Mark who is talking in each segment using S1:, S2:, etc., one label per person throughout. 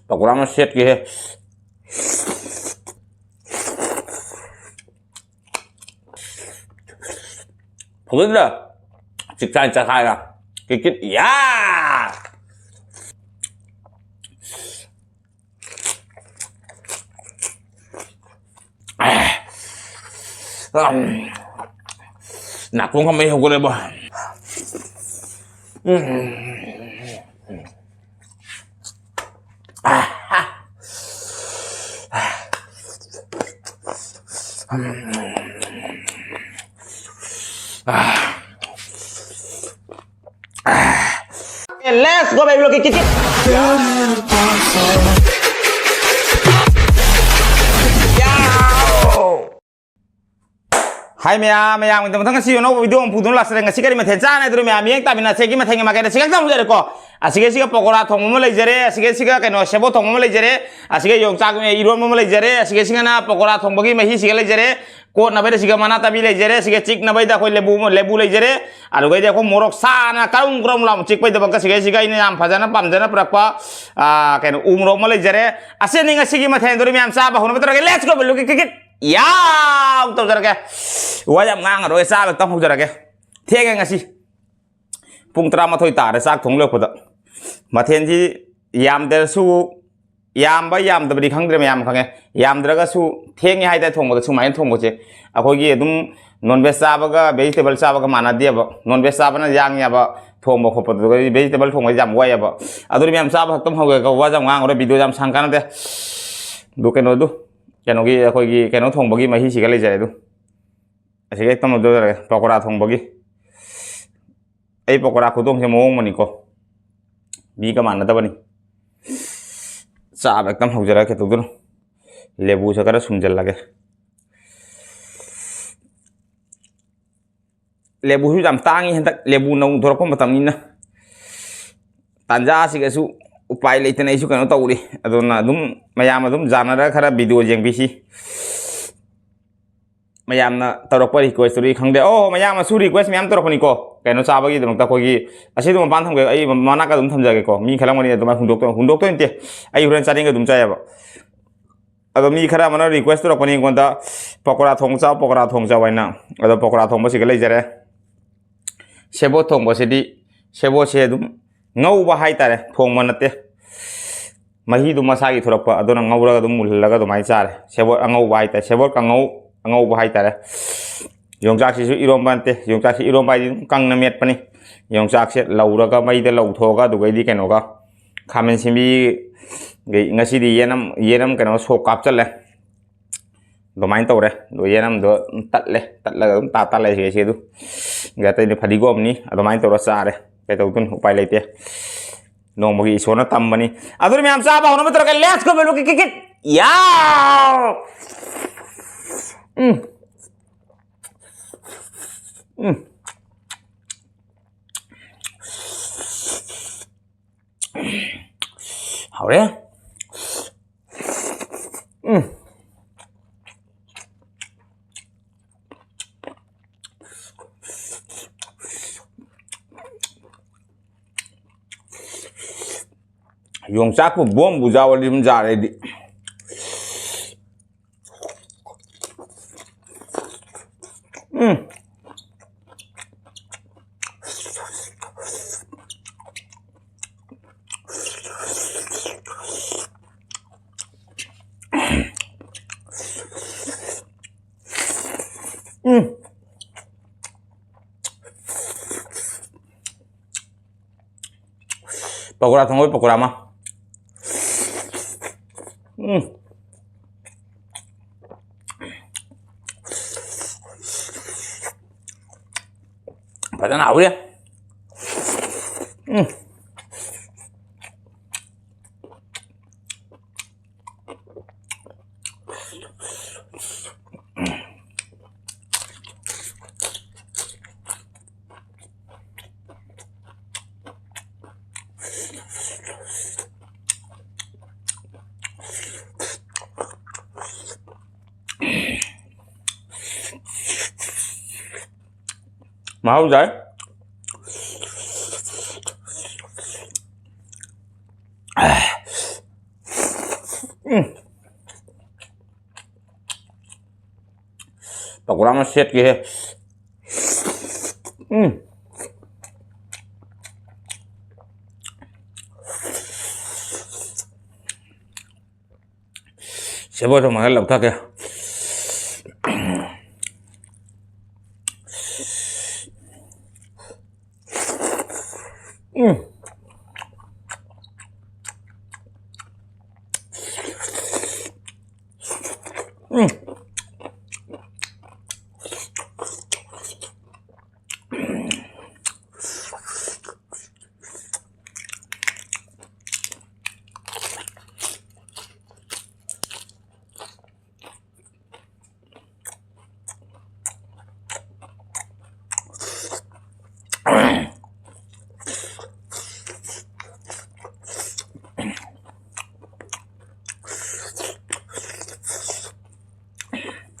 S1: पकौड़ा में सेट की है फुल चिकन चखाएगा कि या नाकों का मैं होगा ले बा Let's go baby look kikit Hai mẹ mình tầm thằng siêu nó video phụ thuộc là sẽ ngay cái mà thế cha này tụi mẹ miếng tại vì là cái mà thành mà cái này cái gì rồi co cái pokora thong mà lấy giờ cái nó sebo thong mà lấy giờ cái yong chak mà iron mà lấy giờ cái na pokora thong bagi mà hi lấy giờ cô na bây giờ mana tabi lấy giờ cái chick na bây giờ coi lebu lấy giờ rồi cái có morok sa na karung karung làm chick bây giờ bằng cái này làm phải na pam na prakpa cái nó umrok mà lấy giờ cái này cái mà thành tụi mẹ sa ba hôm nay tụi cái let's go look kikit ya tao ra cái wajam ngang rồi sa tao không ra cái thế cái gì pung tra mà thôi tả để xác thùng lược của tao mà thiên chi yam để su yam bay yam tập đi khăng để yam khăng nghe yam để cái su thế nghe hai tay thùng của su máy thùng của chị à coi kia đúng non veg sa baga vegetable sa baga mana dia ba non veg sa bana yang ya ba thùng một hộp cái vegetable thùng cái yam quay ba à tôi yam sa ba tao không cái wajam ngang rồi video yam sang cái này du cái nó du cái nó kia coi cái nó thùng bagi mà hi chỉ cái lấy giải du cái tao một đôi rồi pokora thùng bagi pokora khu tông cho mông mà niko đi cái màn nó tao bani sao एकदम हो जरा के तो दोनों लेबू से करा सुंजल लगे लेबू ही जम तांगी है तक लेबू नौ थोड़ा कम बताऊँ ना तांजा सी कैसु उपाय लेते नहीं सु कनो ताऊरी अदोना दुम मयाम दुम जाना रहा खरा वीडियो जेंग भी सी मयाम ना तरोक पर रिक्वेस्ट तुरी खंगदे ओ मयाम सु रिक्वेस्ट मयाम तरोक निको कनो चाबगी दमक ता कोगी असी दुम पान थमगे आई माना का दुम थमजागे को मी खला मनी दुम हुंदोक तो इंते आई हुरन चारिंग दुम चायाबा अदो मी खरा मना रिक्वेस्ट तरोक पनी कोंदा पकोड़ा थोंग वाइना अदो पकोड़ा थोंग बसी गले जरे सेबो थोंग बसीदी सेबो से दुम ngau hai ta thong ma nate mahi du masa gi thorok pa adona ngaura du mulhaga du mai char sebor angau hai ta sebor ka ngau hai ta yongchak si irom bante yongchak si irom bai kang na met pani yongchak se laura ga mai de lau thoga du gai di keno ga khamen simbi gai ngasi di yenam keno so kap chal le do mai to re do yenam do tat la ta le se du ga ta ni phadi gom ni do mai to ra sa re cái đầu tiên phải lấy tiền nông một cái số nó tầm mà đi à tôi mình sao bảo nó mới tôi cái let's go với cái yeah hảo đấy yung sak po buong bujaw lim jare di pokora thong với pokora mà phải thế nào đi mà không vậy pokora mà xét kìa. Sẽ vô trong cái lẩu thật kìa.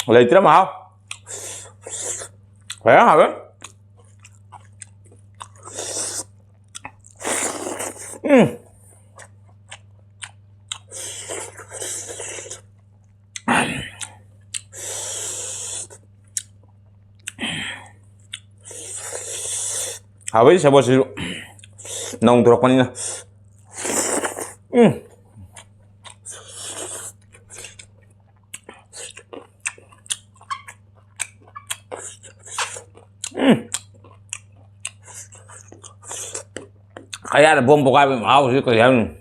S1: Lấy tí lắm mà không? Khỏe hả đấy? Habis saya buat dulu. Nong turok kanina. Kaya ada bom pokoknya mau sih kalian.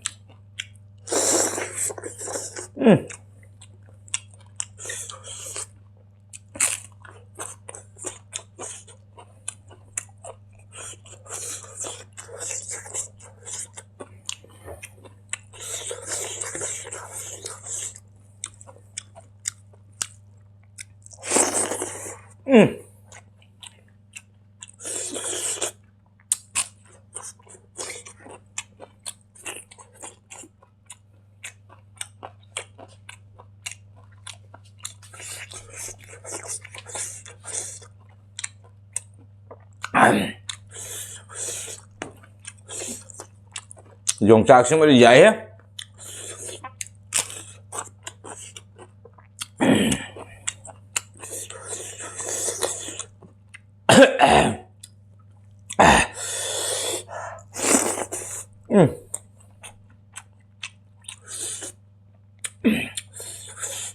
S1: Dùng chạc xem mới dậy á.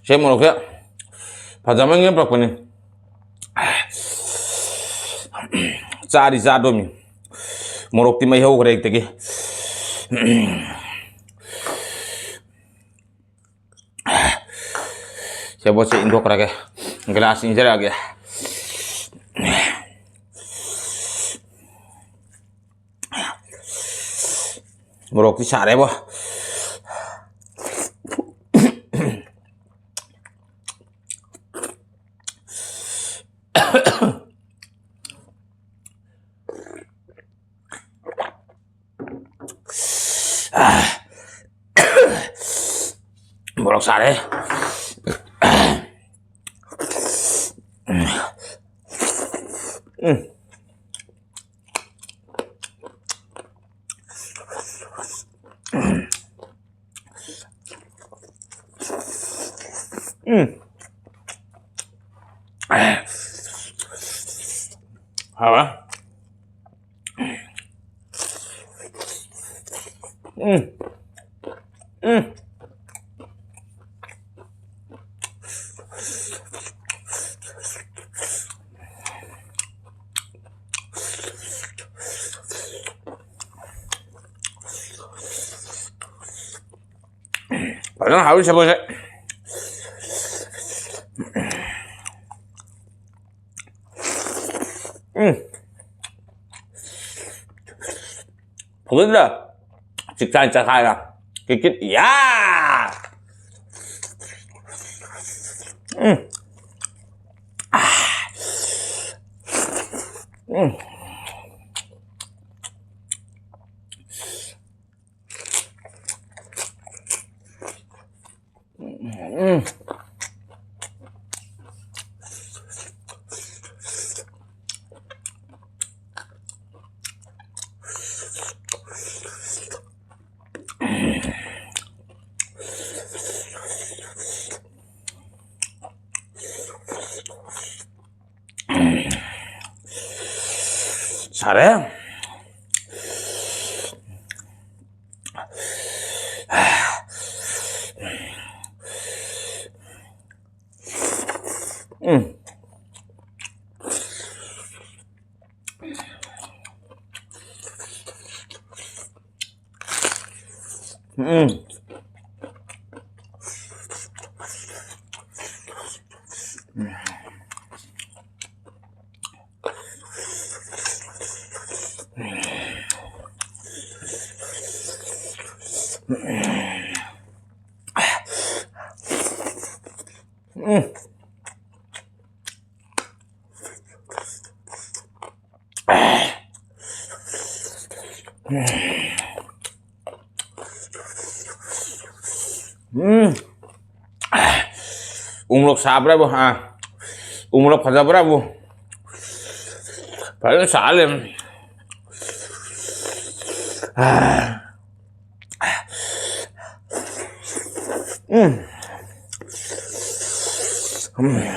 S1: Xem một cái 파자마 게 바꾸니 짜리 짜도미 모록티 mai hau kare tege saya buat si indok kare gelas ini jara ge morakti sare bo morak sare apa? Padahal harus siapa sih? Không được trực trang trả khai là cái kết yeah 잘해. 음. 음. Umlok sabra bu ha. Umlok sabra bu. Paling salim. Umlok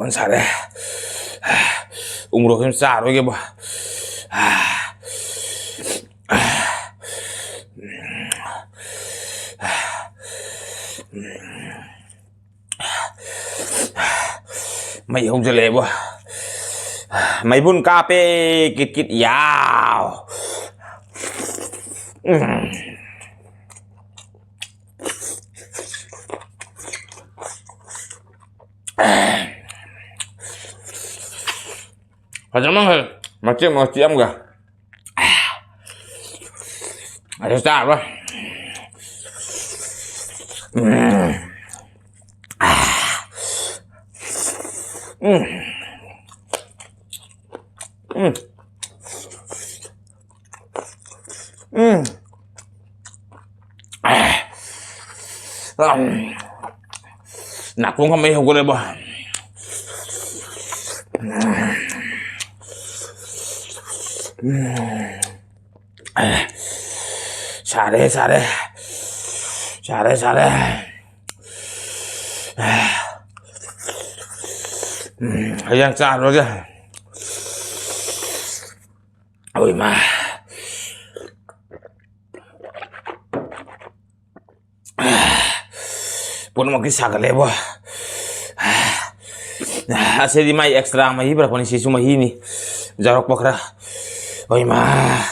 S1: 잘해. umlok 좀 싸로 이게 뭐. Mày không cho lệ quá. Mày bún cà phê kịt kịt yào. 잠깐만 맛집 맛집 한가. 아주 짜봐. Nạc cũng không mấy không có đây bỏ. 잘해 잘해 잘해 잘해. 그냥 짜로자. ôi mà pun mau kisah kali boh. Asal di mai ekstra mai berapa nih sih cuma ini jarok pokra. Oi mah.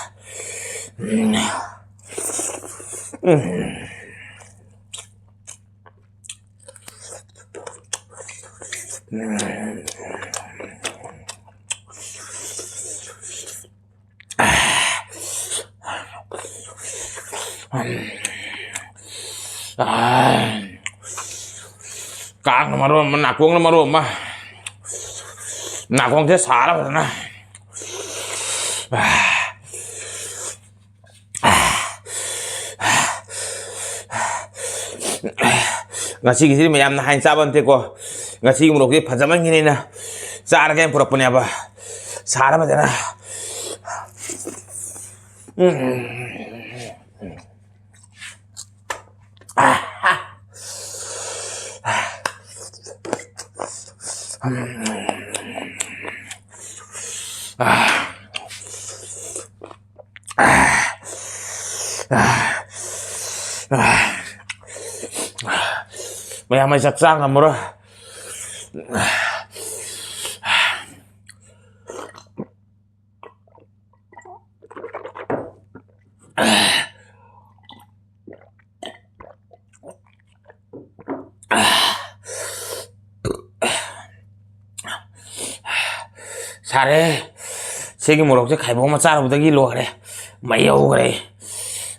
S1: Càng mà rồi mà nạc uống mà rồi mà nạc uống thế xả lắm rồi nè. Ngasi gisi mayam na hain saban te ko ngasi mo roki pajaman gini na sara kem pura punya ba sara mate na. Mày mày sặc sang làm rồi. ꯁꯥꯔꯦ ꯁꯤꯒꯤ ꯃꯣꯔꯣꯛꯁꯦ ꯈꯥꯏꯕꯣꯛ ꯑꯃ ꯆꯥꯔꯨꯕꯗꯒꯤ ꯂꯣꯏꯔꯦ ꯃꯩ ꯍꯧꯈ꯭ꯔꯦ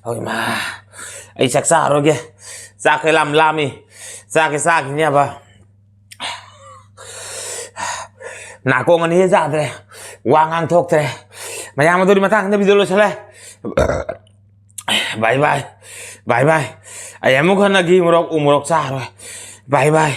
S1: ꯍꯣꯏ ꯃꯥ ꯑꯩ ꯆꯥꯛ ꯆꯥꯔꯣꯏꯒꯦ ꯆꯥꯛꯀ ꯂꯥꯝꯃꯤ ꯆꯥꯛꯀ ꯆꯥꯈꯤꯅꯦꯕ ꯅꯥꯀꯣꯡ ꯑꯅꯤ ꯆꯥꯗ꯭ꯔꯦ ꯋꯥ ꯉꯥꯡꯊꯣꯛꯇ꯭ꯔꯦ ꯃꯌꯥꯝ ꯑꯗꯨꯒꯤ ꯃꯇꯥꯡꯗ ꯚꯤꯗꯤꯑꯣ ꯂꯣꯏꯁꯜꯂꯦ ꯕꯥꯏ ꯕꯥꯏ ꯕꯥꯏ ꯕꯥꯏ ꯑꯩ ꯑꯃꯨꯛ ꯍꯟꯅ ꯘꯤ ꯃꯣꯔꯣꯛ ꯎ ꯃꯣꯔꯣꯛ ꯆꯥꯔꯣꯏ ꯕꯥꯏ ꯕꯥꯏ